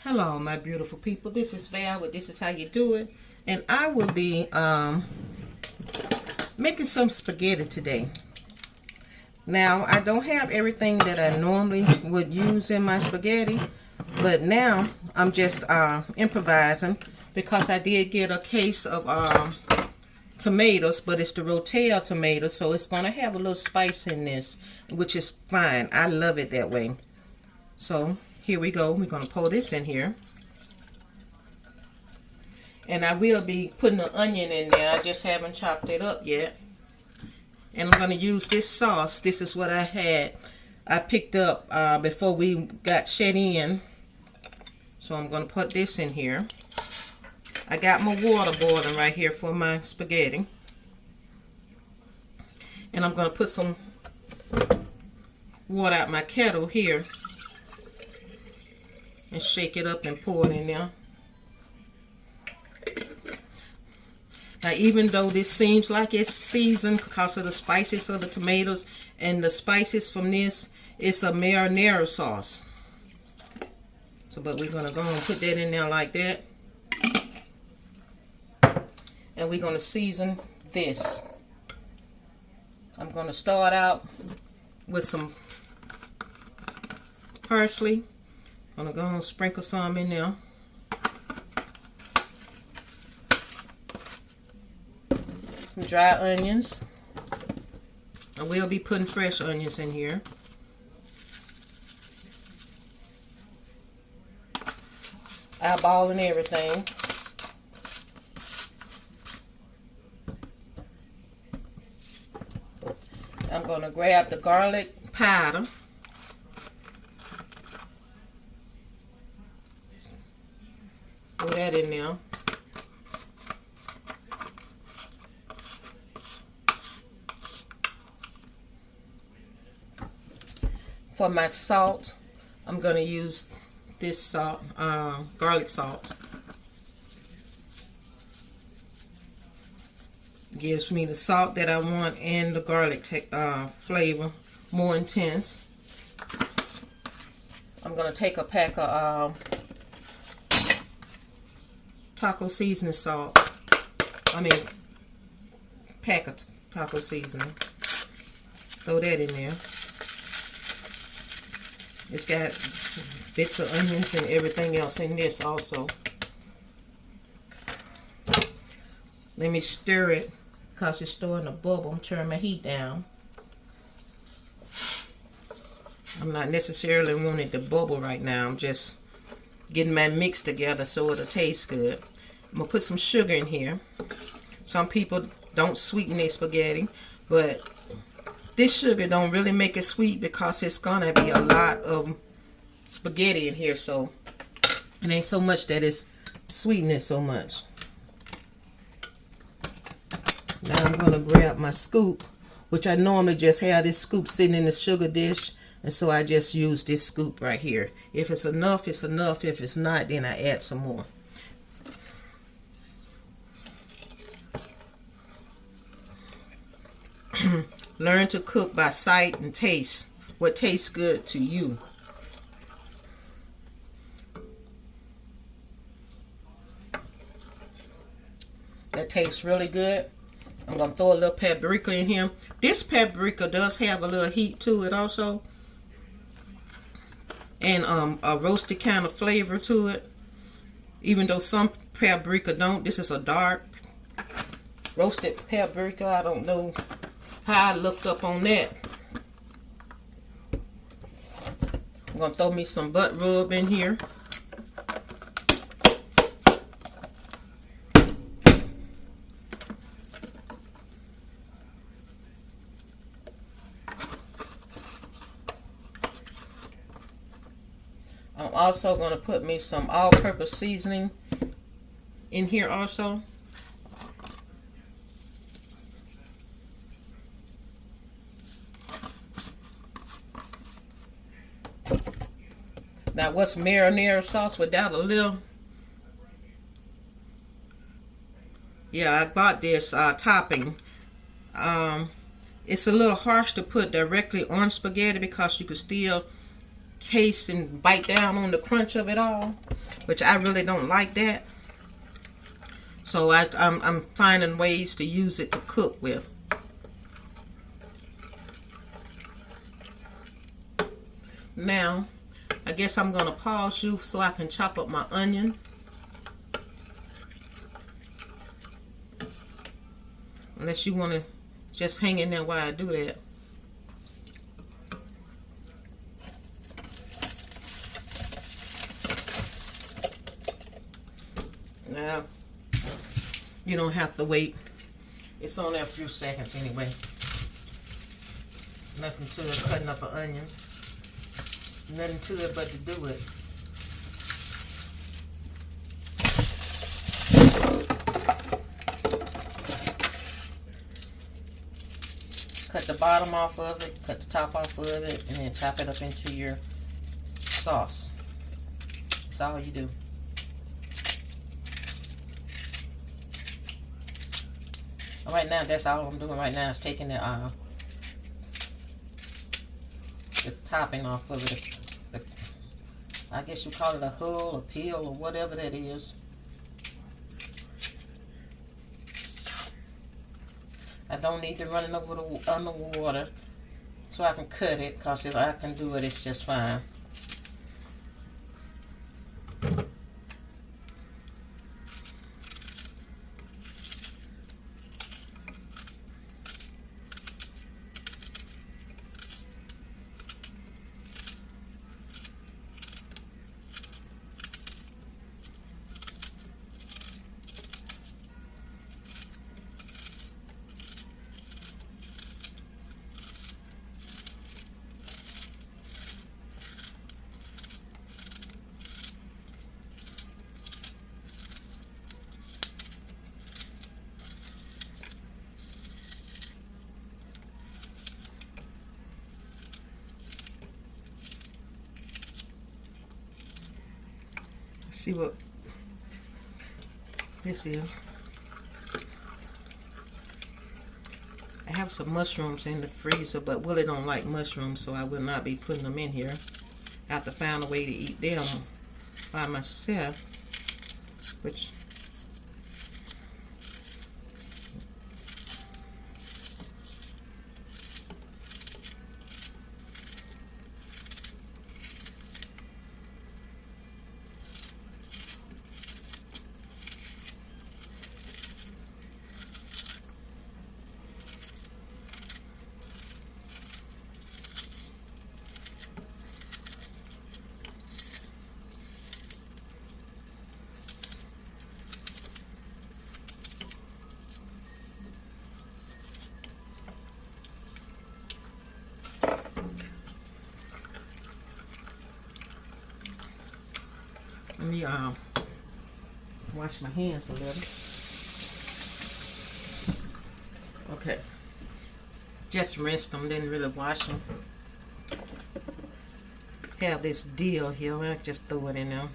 Hello, my beautiful people. This is Val with This Is How You Do It. And I will be making some spaghetti today. Now, I don't have everything that I normally would use in my spaghetti. But now, I'm just improvising because I did get a case of tomatoes. But it's the Rotel tomato, so it's going to have a little spice in this, which is fine. I love it that way. So here we go. We're going to pour this in here. And I will be putting an onion in there. I just haven't chopped it up yet. And I'm going to use this sauce. This is what I picked up before we got shut in. So I'm going to put this in here. I got my water boiling right here for my spaghetti. And I'm going to put some water out my kettle here. And shake it up and pour it in there. Now, even though this seems like it's seasoned because of the spices of the tomatoes and the spices from this, it's a marinara sauce. So, but we're going to go and put that in there like that. And we're going to season this. I'm going to start out with some parsley. I'm going to go and sprinkle some in there. Some dry onions. I will be putting fresh onions in here. Eyeballing everything. I'm going to grab the garlic powder. Put that in there. For my salt, I'm going to use this salt, garlic salt. Gives me the salt that I want and the garlic flavor more intense. I'm going to take a pack of taco seasoning salt. Pack of taco seasoning. Throw that in there. It's got bits of onions and everything else in this also. Let me stir it because it's starting to bubble. I'm turning my heat down. I'm not necessarily wanting it to bubble right now. I'm just getting my mix together so it'll taste good. I'm going to put some sugar in here. Some people don't sweeten their spaghetti, but this sugar don't really make it sweet because it's going to be a lot of spaghetti in here, so it ain't so much that it's sweetening so much. Now I'm going to grab my scoop, which I normally just have this scoop sitting in the sugar dish, and so I just use this scoop right here. If it's enough, it's enough. If it's not, then I add some more. Learn to cook by sight and taste. What tastes good to you. That tastes really good. I'm going to throw a little paprika in here. This paprika does have a little heat to it also. And a roasted kind of flavor to it. Even though some paprika don't. This is a dark roasted paprika. I don't know how I looked up on that. I'm going to throw me some butt rub in here. I'm also going to put me some all-purpose seasoning in here also. Now, what's marinara sauce without a little? Yeah, I bought this topping. It's a little harsh to put directly on spaghetti because you can still taste and bite down on the crunch of it all, which I really don't like that. So I'm finding ways to use it to cook with. Now, I guess I'm going to pause you so I can chop up my onion. Unless you want to just hang in there while I do that. Now, you don't have to wait. It's only a few seconds anyway. Nothing to it, cutting up an onion. Nothing to it but to do it. Cut the bottom off of it, cut the top off of it, and then chop it up into your sauce. That's all you do. Right now, that's all I'm doing right now is taking the topping off of it. I guess you call it a hull or peel or whatever that is. I don't need to run it over the underwater so I can cut it, because if I can do it, it's just fine. See what this is. I have some mushrooms in the freezer, but Willie don't like mushrooms, so I will not be putting them in here. I have to find a way to eat them by myself, which let me wash my hands a little. Okay, just rinsed them, didn't really wash them. Have this dill here, I just throw it in there.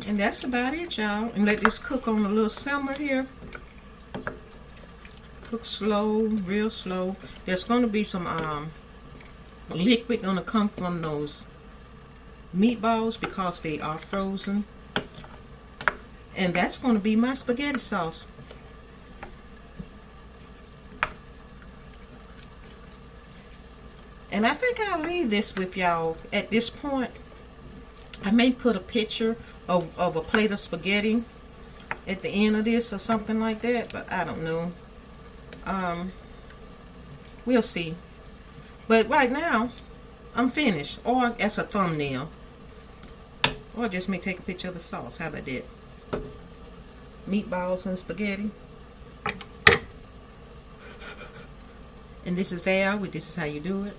And that's about it, y'all. And let this cook on a little simmer here. Cook slow, real slow. There's going to be some liquid going to come from those meatballs because they are frozen. And that's going to be my spaghetti sauce. And I think I'll leave this with y'all at this point. I may put a picture of a plate of spaghetti at the end of this or something like that, but I don't know. We'll see. But right now, I'm finished. Or as a thumbnail. Or just may take a picture of the sauce. How about that? Meatballs and spaghetti. And this is Val with This Is How You Do It.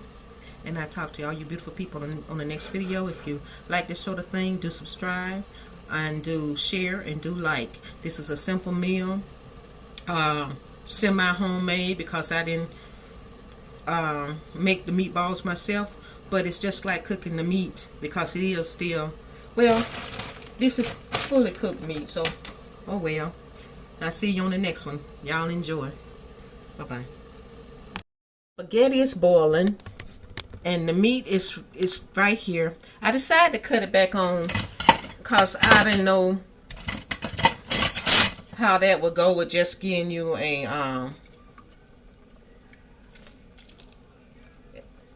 And I talk to all you beautiful people on the next video. If you like this sort of thing, do subscribe and do share and do like. This is a simple meal, semi-homemade, because I didn't make the meatballs myself, but it's just like cooking the meat, because it is still, well, this is fully cooked meat, so oh well. I'll see you on the next one. Y'all enjoy. Bye-bye. Spaghetti is boiling and the meat is right here. I decided to cut it back on because I didn't know how that would go with just giving you a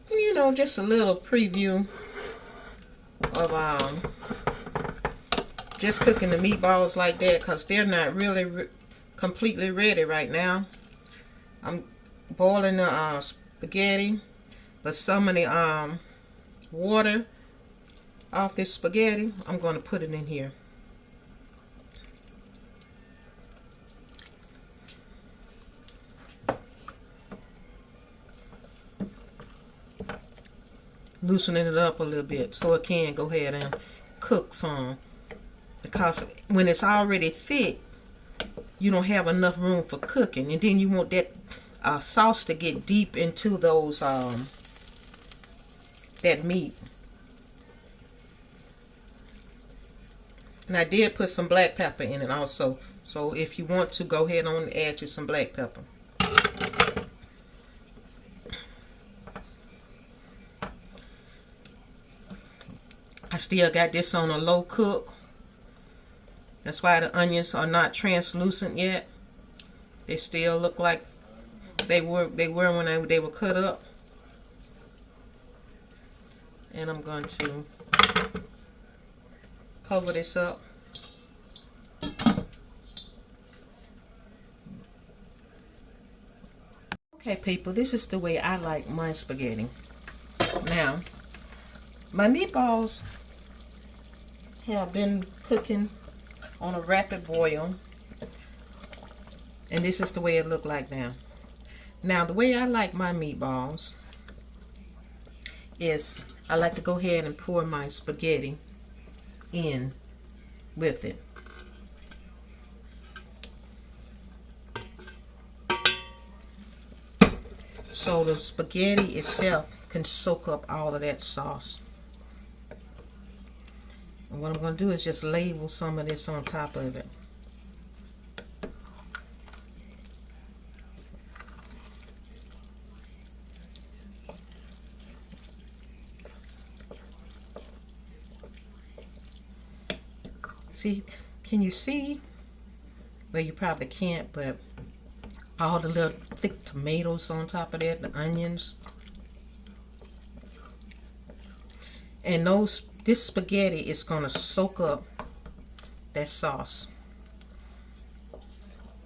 you know, just a little preview of just cooking the meatballs like that, because they're not really completely ready right now. I'm boiling the spaghetti, but some of the water off this spaghetti, I'm going to put it in here. Loosening it up a little bit so it can go ahead and cook some, because when it's already thick, you don't have enough room for cooking, and then you want that sauce to get deep into those that meat. And I did put some black pepper in it also, so if you want to, go ahead on and add you some black pepper. I still got this on a low cook. That's why the onions are not translucent yet. They still look like they were when they were cut up. And I'm going to cover this up. Okay, people, this is the way I like my spaghetti. Now, my meatballs have been cooking on a rapid boil, and this is the way it looked like now. Now, the way I like my meatballs is I like to go ahead and pour my spaghetti in with it. So the spaghetti itself can soak up all of that sauce. And what I'm going to do is just ladle some of this on top of it. See, can you see? Well, you probably can't, but all the little thick tomatoes on top of that, the onions. And this spaghetti is going to soak up that sauce.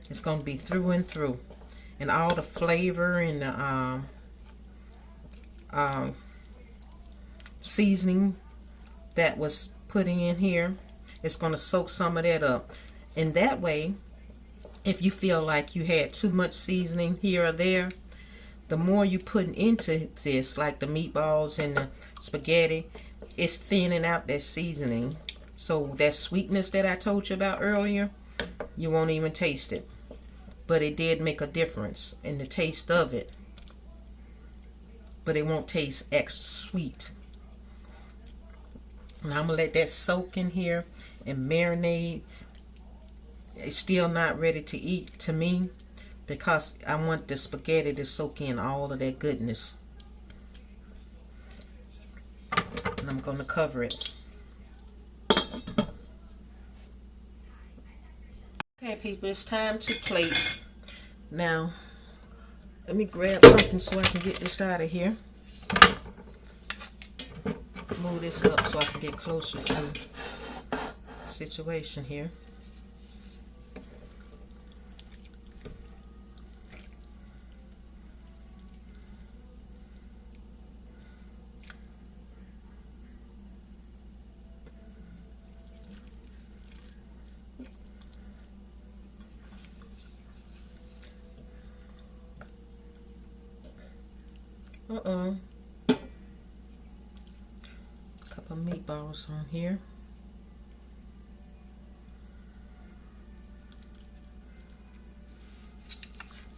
It's going to be through and through. And all the flavor and the seasoning that was putting in here, it's going to soak some of that up. And that way, if you feel like you had too much seasoning here or there, the more you put into this, like the meatballs and the spaghetti, it's thinning out that seasoning. So that sweetness that I told you about earlier, you won't even taste it. But it did make a difference in the taste of it. But it won't taste extra sweet. And I'm going to let that soak in here and marinate. It's still not ready to eat to me, because I want the spaghetti to soak in all of that goodness. And I'm going to cover it. Okay, people, it's time to plate. Now, let me grab something so I can get this out of here. move this up so I can get closer to the situation here. Couple of meatballs on here.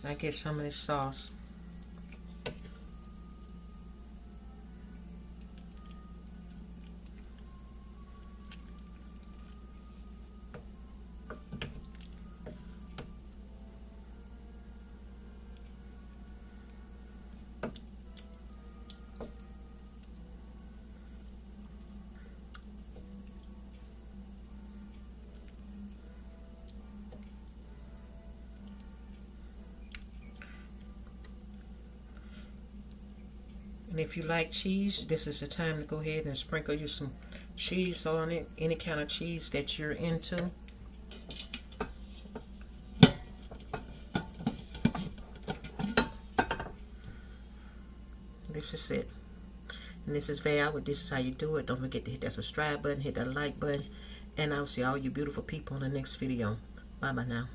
I get some of this sauce. And if you like cheese, this is the time to go ahead and sprinkle you some cheese on it, any kind of cheese that you're into. This is it. And this is Val with This Is How You Do It. Don't forget to hit that subscribe button, hit that like button, and I'll see all you beautiful people in the next video. Bye bye now.